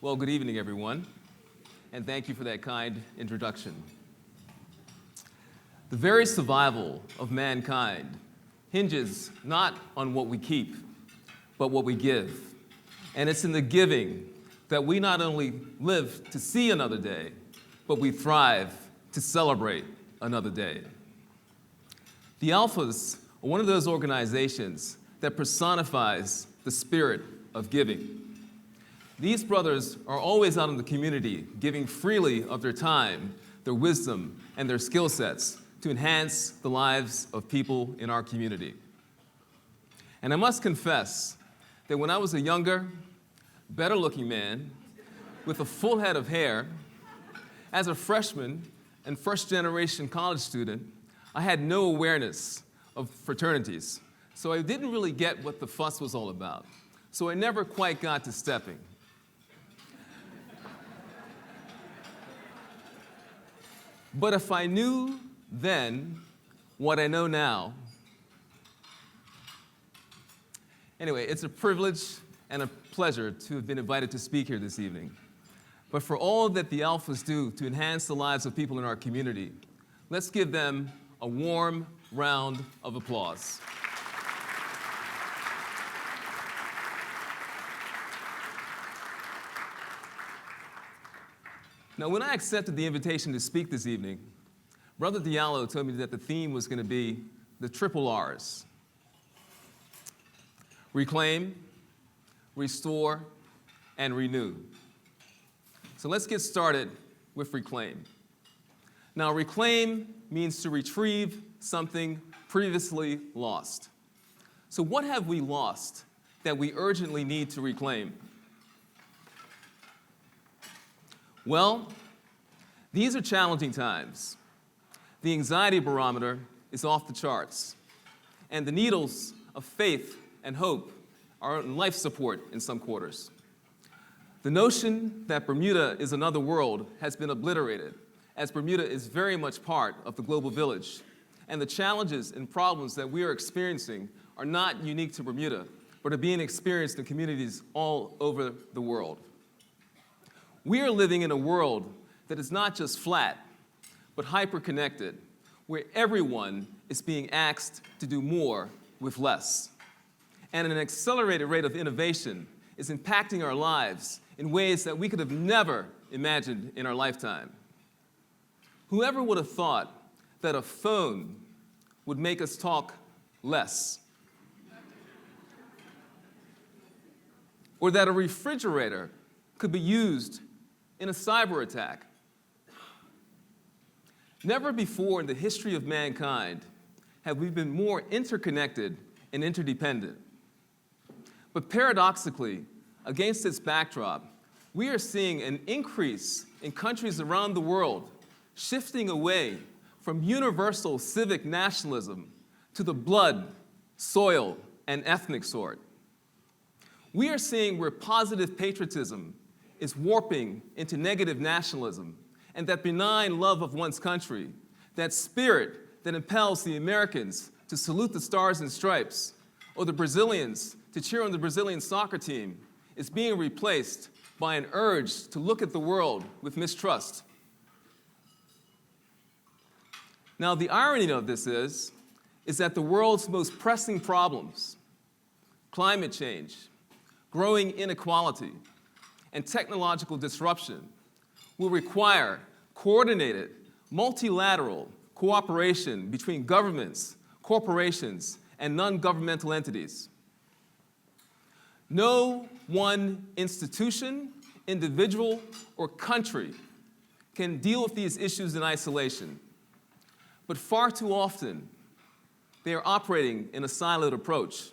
Well, good evening, everyone, and thank you for that kind introduction. The very survival of mankind hinges not on what we keep, but what we give. And it's in the giving that we not only live to see another day, but we thrive to celebrate another day. The Alphas are one of those organizations that personifies the spirit of giving. These brothers are always out in the community, giving freely of their time, their wisdom, and their skill sets to enhance the lives of people in our community. And I must confess that when I was a younger, better-looking man with a full head of hair, as a freshman and first-generation college student, I had no awareness of fraternities, so I didn't really get what the fuss was all about. So I never quite got to stepping. But if I knew then what I know now, anyway, it's a privilege and a pleasure to have been invited to speak here this evening. But for all that the Alphas do to enhance the lives of people in our community, let's give them a warm round of applause. Now, when I accepted the invitation to speak this evening, Brother Diallo told me that the theme was going to be the triple R's: reclaim, restore, and renew. So let's get started with reclaim. Now, reclaim means to retrieve something previously lost. So what have we lost that we urgently need to reclaim? Well, these are challenging times. The anxiety barometer is off the charts, and the needles of faith and hope are on life support in some quarters. The notion that Bermuda is another world has been obliterated, as Bermuda is very much part of the global village, and the challenges and problems that we are experiencing are not unique to Bermuda, but are being experienced in communities all over the world. We are living in a world that is not just flat, but hyper-connected, where everyone is being asked to do more with less. And an accelerated rate of innovation is impacting our lives in ways that we could have never imagined in our lifetime. Whoever would have thought that a phone would make us talk less? Or that a refrigerator could be used in a cyber attack? Never before in the history of mankind have we been more interconnected and interdependent. But paradoxically, against this backdrop, we are seeing an increase in countries around the world shifting away from universal civic nationalism to the blood, soil, and ethnic sort. We are seeing where positive patriotism is warping into negative nationalism, and that benign love of one's country, that spirit that impels the Americans to salute the stars and stripes, or the Brazilians to cheer on the Brazilian soccer team, is being replaced by an urge to look at the world with mistrust. Now, the irony of this is that the world's most pressing problems, climate change, growing inequality, and technological disruption, will require coordinated, multilateral cooperation between governments, corporations, and non-governmental entities. No one institution, individual, or country can deal with these issues in isolation. But far too often, they are operating in a siloed approach,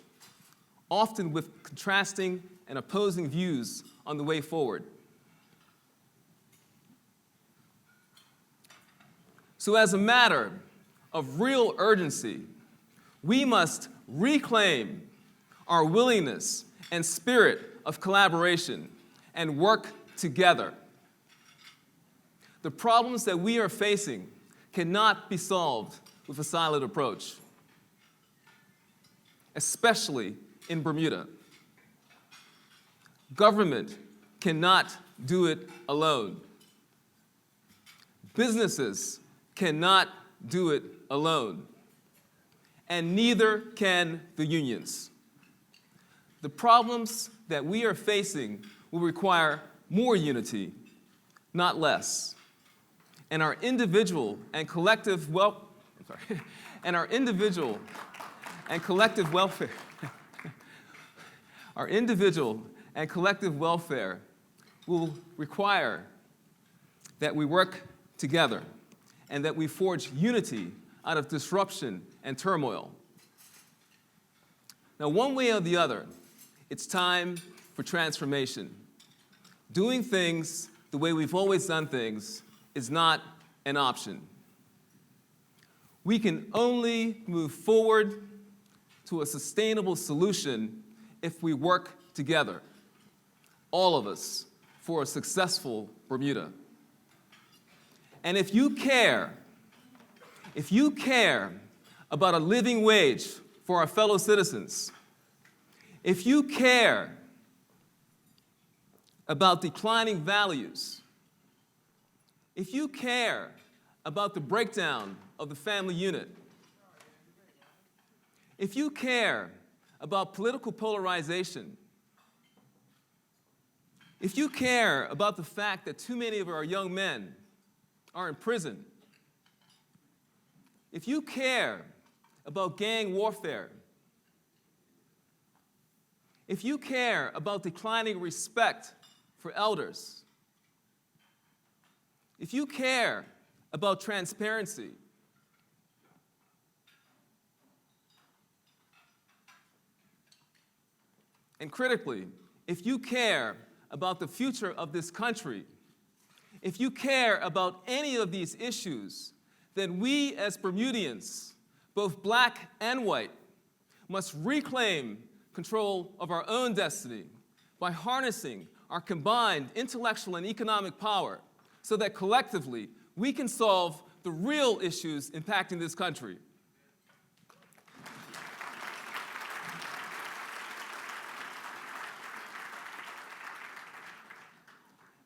often with contrasting and opposing views on the way forward. So as a matter of real urgency, we must reclaim our willingness and spirit of collaboration and work together. The problems that we are facing cannot be solved with a siloed approach, especially in Bermuda. Government cannot do it alone. Businesses cannot do it alone. And neither can the unions. The problems that we are facing will require more unity, not less. And our individual and collective welfare our individual and collective welfare will require that we work together and that we forge unity out of disruption and turmoil. Now, one way or the other, it's time for transformation. Doing things the way we've always done things is not an option. We can only move forward to a sustainable solution if we work together, all of us, for a successful Bermuda. And if you care about a living wage for our fellow citizens, if you care about declining values, if you care about the breakdown of the family unit, if you care about political polarization, if you care about the fact that too many of our young men are in prison, if you care about gang warfare, if you care about declining respect for elders, if you care about transparency, and critically, if you care about the future of this country, if you care about any of these issues, then we as Bermudians, both black and white, must reclaim control of our own destiny by harnessing our combined intellectual and economic power so that collectively we can solve the real issues impacting this country.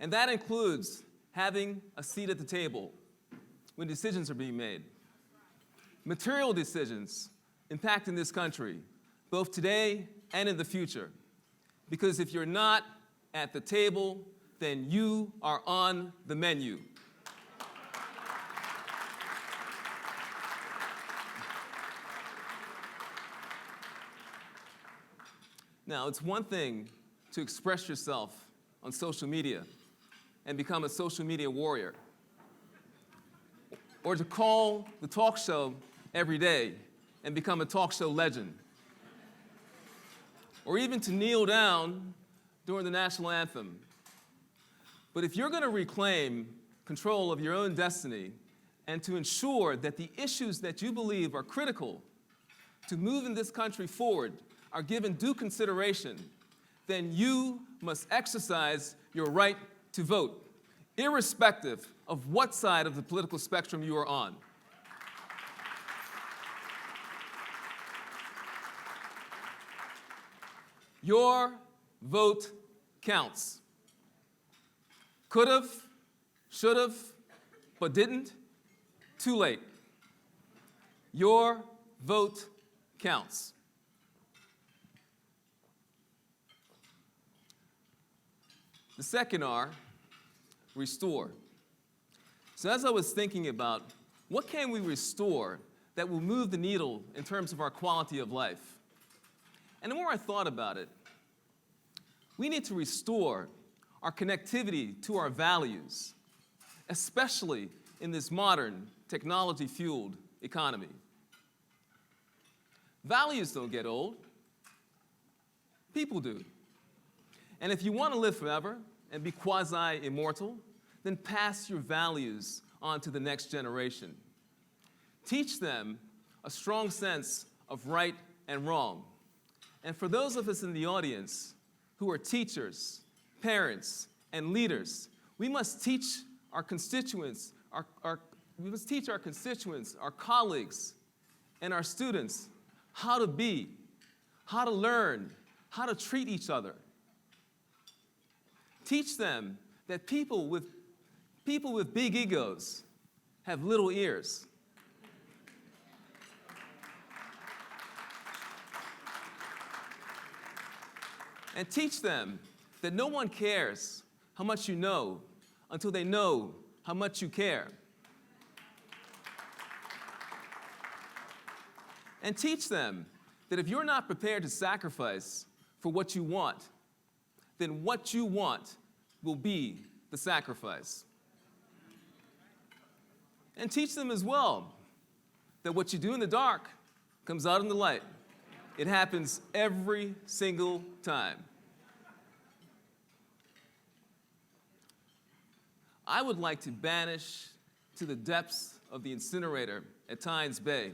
And that includes having a seat at the table when decisions are being made. Material decisions impacting this country, both today and in the future. Because if you're not at the table, then you are on the menu. Now, it's one thing to express yourself on social media and become a social media warrior, or to call the talk show every day and become a talk show legend, or even to kneel down during the national anthem. But if you're going to reclaim control of your own destiny and to ensure that the issues that you believe are critical to moving this country forward are given due consideration, then you must exercise your right to vote, irrespective of what side of the political spectrum you are on. Your vote counts. Could've, should've, but didn't? Too late. Your vote counts. The second R, restore. So as I was thinking about what can we restore that will move the needle in terms of our quality of life, and the more I thought about it, we need to restore our connectivity to our values, especially in this modern, technology-fueled economy. Values don't get old. People do. And if you want to live forever and be quasi-immortal, then pass your values on to the next generation. Teach them a strong sense of right and wrong. And for those of us in the audience who are teachers, parents, and leaders, we must teach our constituents, our colleagues, and our students how to be, how to learn, how to treat each other. Teach them that people with big egos have little ears. And teach them that no one cares how much you know until they know how much you care. And teach them that if you're not prepared to sacrifice for what you want, then what you want will be the sacrifice. And teach them as well that what you do in the dark comes out in the light. It happens every single time. I would like to banish to the depths of the incinerator at Tynes Bay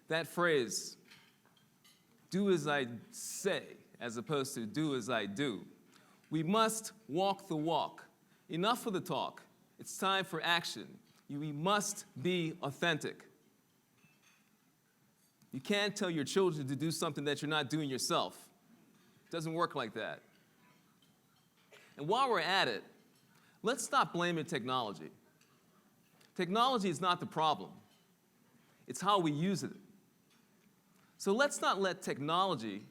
that phrase, do as I say, as opposed to do as I do. We must walk the walk. Enough of the talk. It's time for action. We must be authentic. You can't tell your children to do something that you're not doing yourself. It doesn't work like that. And while we're at it, let's stop blaming technology. Technology is not the problem. It's how we use it. So let's not let technology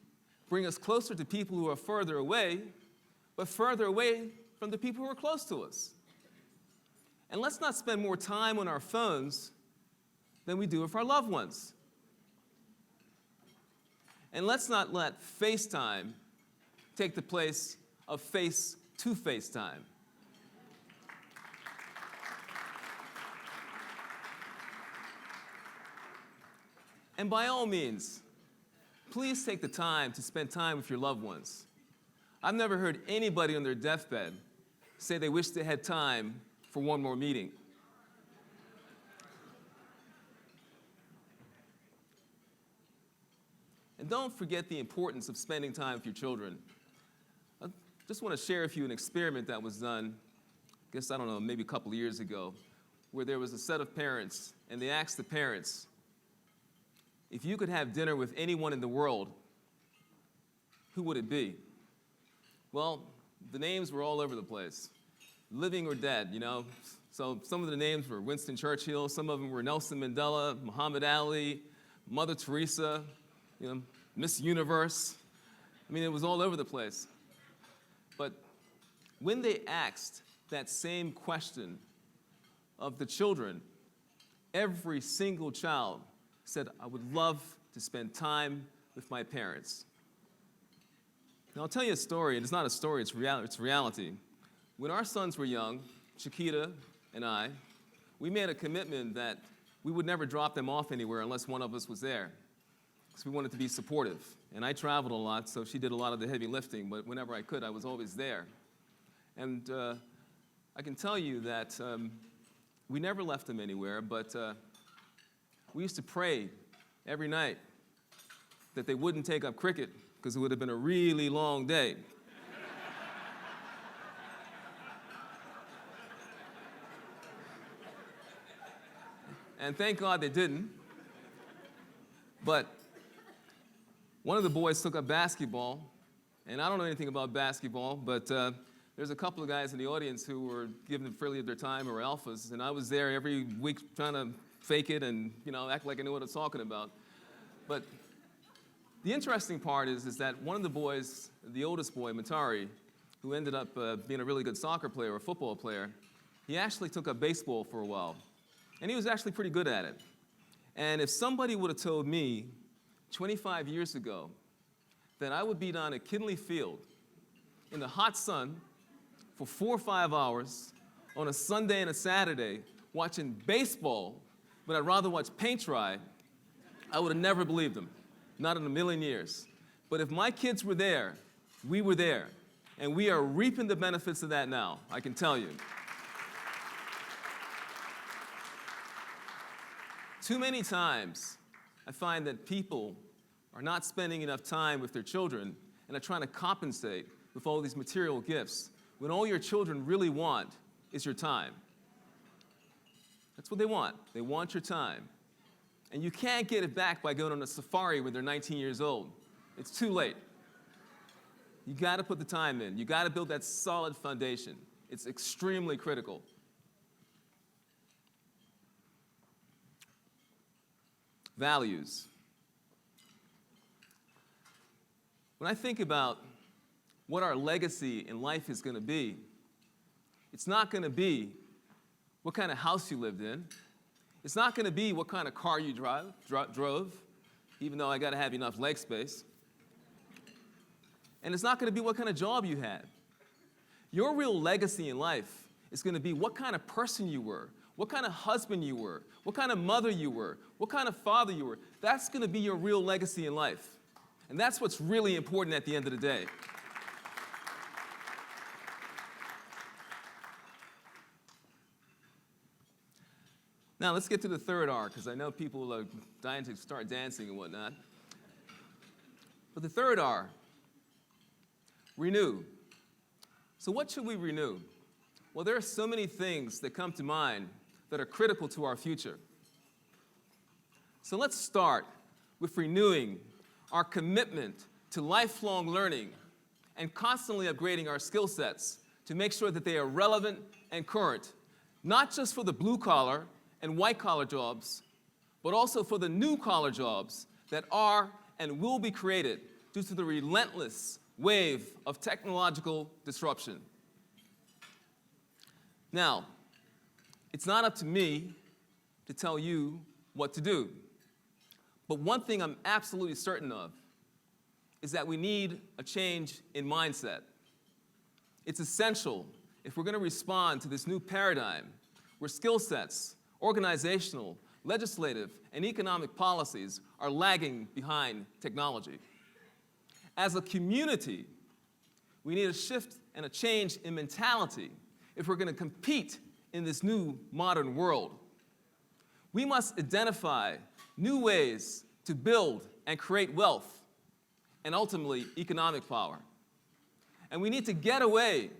bring us closer to people who are further away, but further away from the people who are close to us. And let's not spend more time on our phones than we do with our loved ones. And let's not let FaceTime take the place of face-to-face time. And by all means, please take the time to spend time with your loved ones. I've never heard anybody on their deathbed say they wish they had time for one more meeting. And don't forget the importance of spending time with your children. I just want to share with you an experiment that was done, I guess, I don't know, maybe a couple of years ago, where there was a set of parents, and they asked the parents, if you could have dinner with anyone in the world, who would it be? Well, the names were all over the place, living or dead, you know. So some of the names were Winston Churchill, some of them were Nelson Mandela, Muhammad Ali, Mother Teresa, you know, Miss Universe. I mean, it was all over the place. But when they asked that same question of the children, every single child said, I would love to spend time with my parents. Now, I'll tell you a story, and it's not a story, it's reality. When our sons were young, Chiquita and I, we made a commitment that we would never drop them off anywhere unless one of us was there, because we wanted to be supportive. And I traveled a lot, so she did a lot of the heavy lifting, but whenever I could, I was always there. And I can tell you that we never left them anywhere, but we used to pray every night that they wouldn't take up cricket, because it would have been a really long day. And thank God they didn't. But one of the boys took up basketball, and I don't know anything about basketball, but there's a couple of guys in the audience who were giving freely of their time or alphas, and I was there every week trying to fake it and, you know, act like I knew what I was talking about. But the interesting part is that one of the boys, the oldest boy, Matari, who ended up being a really good soccer player or football player, he actually took up baseball for a while. And he was actually pretty good at it. And if somebody would have told me 25 years ago that I would be down at Kinley Field in the hot sun for 4 or 5 hours on a Sunday and a Saturday watching baseball, but I'd rather watch paint dry, I would have never believed him. Not in a million years. But if my kids were there, we were there. And we are reaping the benefits of that now, I can tell you. Too many times, I find that people are not spending enough time with their children and are trying to compensate with all these material gifts when all your children really want is your time. That's what they want. They want your time. And you can't get it back by going on a safari when they're 19 years old. It's too late. You got to put the time in. You got to build that solid foundation. It's extremely critical. Values. When I think about what our legacy in life is going to be, it's not going to be what kind of house you lived in. It's not going to be what kind of car you drove, even though I got to have enough leg space. And it's not going to be what kind of job you had. Your real legacy in life is going to be what kind of person you were, what kind of husband you were, what kind of mother you were, what kind of father you were. That's going to be your real legacy in life. And that's what's really important at the end of the day. Now, let's get to the third R, because I know people are dying to start dancing and whatnot. But the third R, renew. So what should we renew? Well, there are so many things that come to mind that are critical to our future. So let's start with renewing our commitment to lifelong learning and constantly upgrading our skill sets to make sure that they are relevant and current, not just for the blue-collar and white-collar jobs, but also for the new-collar jobs that are and will be created due to the relentless wave of technological disruption. Now, it's not up to me to tell you what to do. But one thing I'm absolutely certain of is that we need a change in mindset. It's essential if we're going to respond to this new paradigm where skill sets, organizational, legislative, and economic policies are lagging behind technology. As a community, we need a shift and a change in mentality if we're going to compete in this new modern world. We must identify new ways to build and create wealth and ultimately economic power. And we need to get away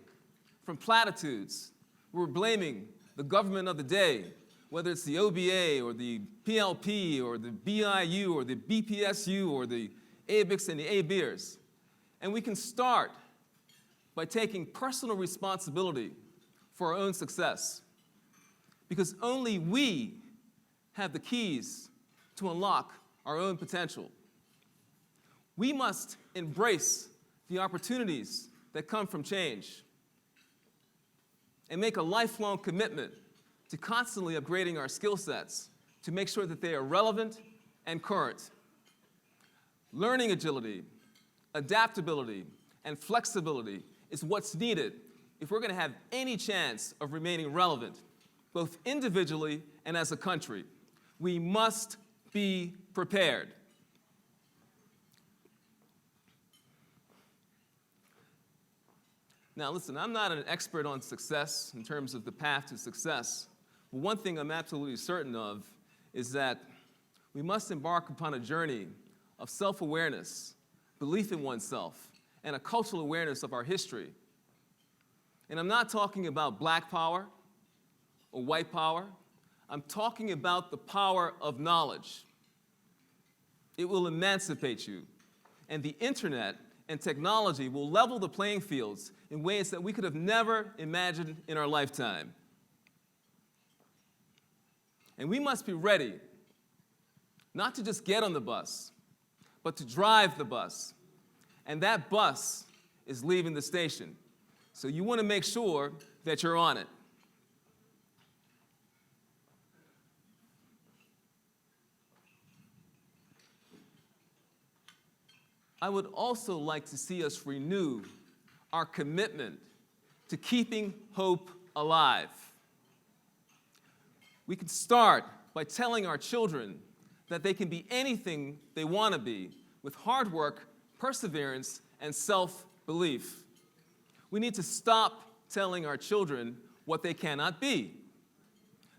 from platitudes. We're blaming the government of the day, whether it's the OBA or the PLP or the BIU or the BPSU or the ABICS and the ABEERS. And we can start by taking personal responsibility for our own success, because only we have the keys to unlock our own potential. We must embrace the opportunities that come from change and make a lifelong commitment to constantly upgrading our skill sets to make sure that they are relevant and current. Learning agility, adaptability, and flexibility is what's needed if we're going to have any chance of remaining relevant, both individually and as a country. We must be prepared. Now listen, I'm not an expert on success in terms of the path to success, but one thing I'm absolutely certain of is that we must embark upon a journey of self-awareness, belief in oneself, and a cultural awareness of our history. And I'm not talking about black power or white power. I'm talking about the power of knowledge. It will emancipate you. And the internet and technology will level the playing fields in ways that we could have never imagined in our lifetime. And we must be ready not to just get on the bus, but to drive the bus. And that bus is leaving the station. So you want to make sure that you're on it. I would also like to see us renew our commitment to keeping hope alive. We can start by telling our children that they can be anything they want to be with hard work, perseverance, and self-belief. We need to stop telling our children what they cannot be.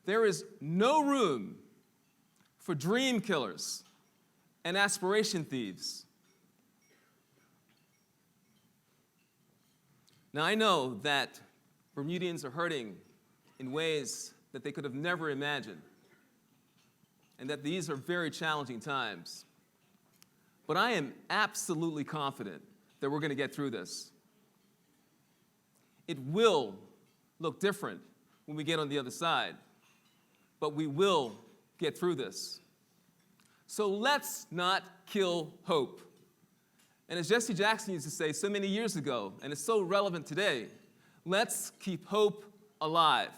There is no room for dream killers and aspiration thieves. Now, I know that Bermudians are hurting in ways that they could have never imagined, and that these are very challenging times. But I am absolutely confident that we're going to get through this. It will look different when we get on the other side, but we will get through this. So let's not kill hope. And as Jesse Jackson used to say so many years ago, and it's so relevant today, let's keep hope alive.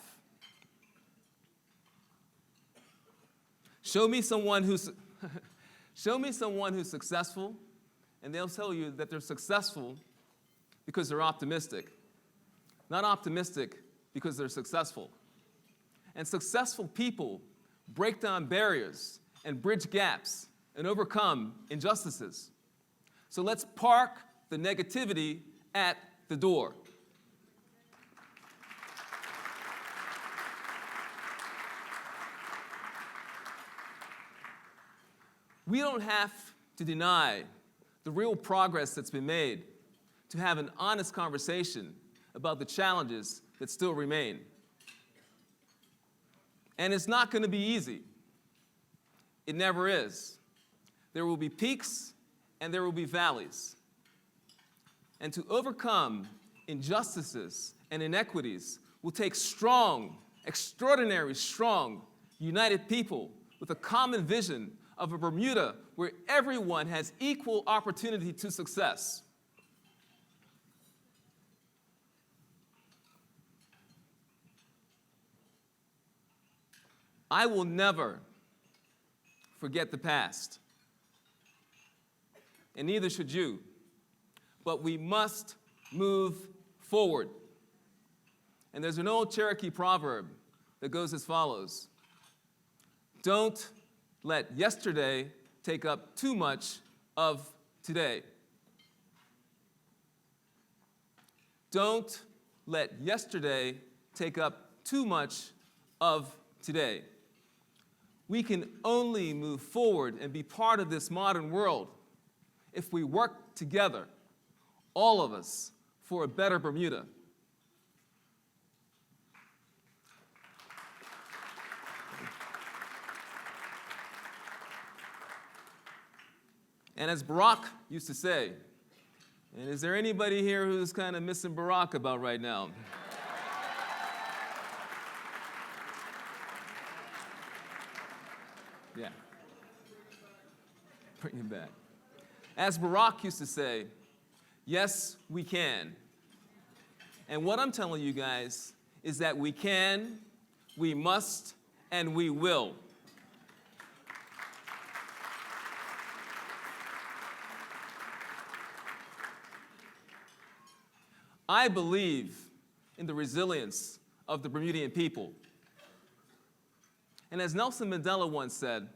Show me someone who's successful, and they'll tell you that they're successful because they're optimistic. Not optimistic because they're successful. And successful people break down barriers and bridge gaps and overcome injustices. So let's park the negativity at the door. We don't have to deny the real progress that's been made to have an honest conversation about the challenges that still remain. And it's not going to be easy. It never is. There will be peaks and there will be valleys. And to overcome injustices and inequities will take strong, extraordinary strong, united people with a common vision of a Bermuda where everyone has equal opportunity to success. I will never forget the past, and neither should you, but we must move forward. And there's an old Cherokee proverb that goes as follows: don't let yesterday take up too much of today. Don't let yesterday take up too much of today. We can only move forward and be part of this modern world if we work together, all of us, for a better Bermuda. And as Barack used to say, and is there anybody here who's kind of missing Barack about right now? Yeah. Bring him back. As Barack used to say, yes, we can. And what I'm telling you guys is that we can, we must, and we will. I believe in the resilience of the Bermudian people. And as Nelson Mandela once said,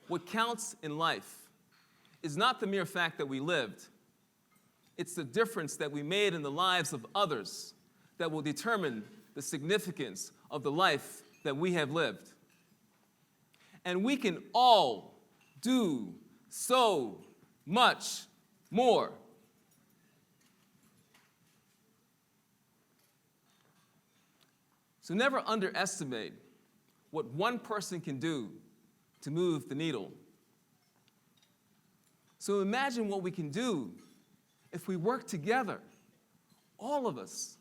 what counts in life is not the mere fact that we lived, it's the difference that we made in the lives of others that will determine the significance of the life that we have lived. And we can all do so much more. So never underestimate what one person can do to move the needle. So imagine what we can do if we work together, all of us,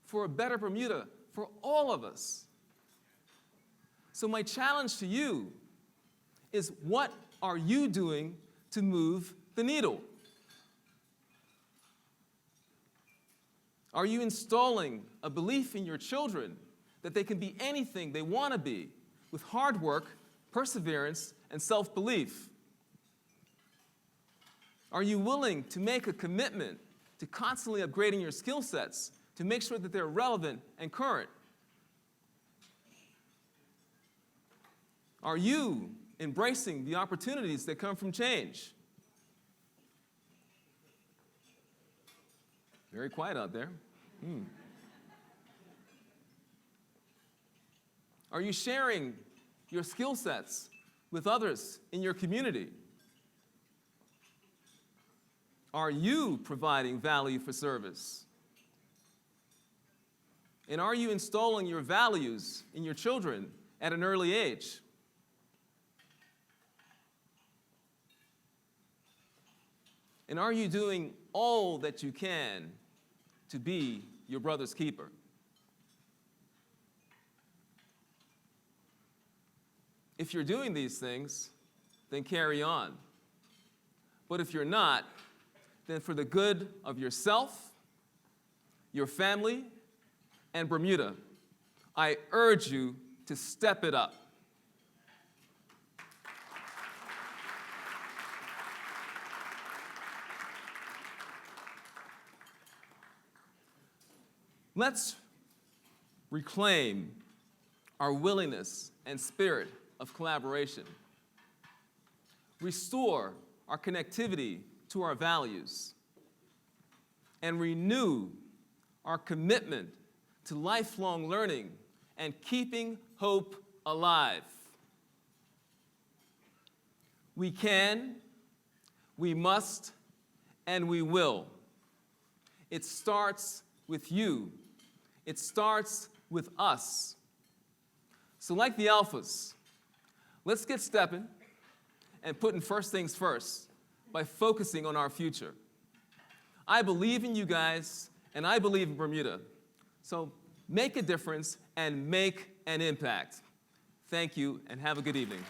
for a better Bermuda, for all of us. So my challenge to you is, what are you doing to move the needle? Are you installing a belief in your children that they can be anything they want to be with hard work, perseverance, and self-belief? Are you willing to make a commitment to constantly upgrading your skill sets to make sure that they're relevant and current? Are you embracing the opportunities that come from change? Very quiet out there. Are you sharing your skill sets with others in your community? Are you providing value for service? And are you installing your values in your children at an early age? And are you doing all that you can to be your brother's keeper? If you're doing these things, then carry on. But if you're not, then for the good of yourself, your family, and Bermuda, I urge you to step it up. Let's reclaim our willingness and spirit of collaboration. Restore our connectivity to our values. And renew our commitment to lifelong learning and keeping hope alive. We can, we must, and we will. It starts with you. It starts with us. So like the Alphas, let's get stepping and putting first things first by focusing on our future. I believe in you guys, and I believe in Bermuda. So make a difference and make an impact. Thank you, and have a good evening.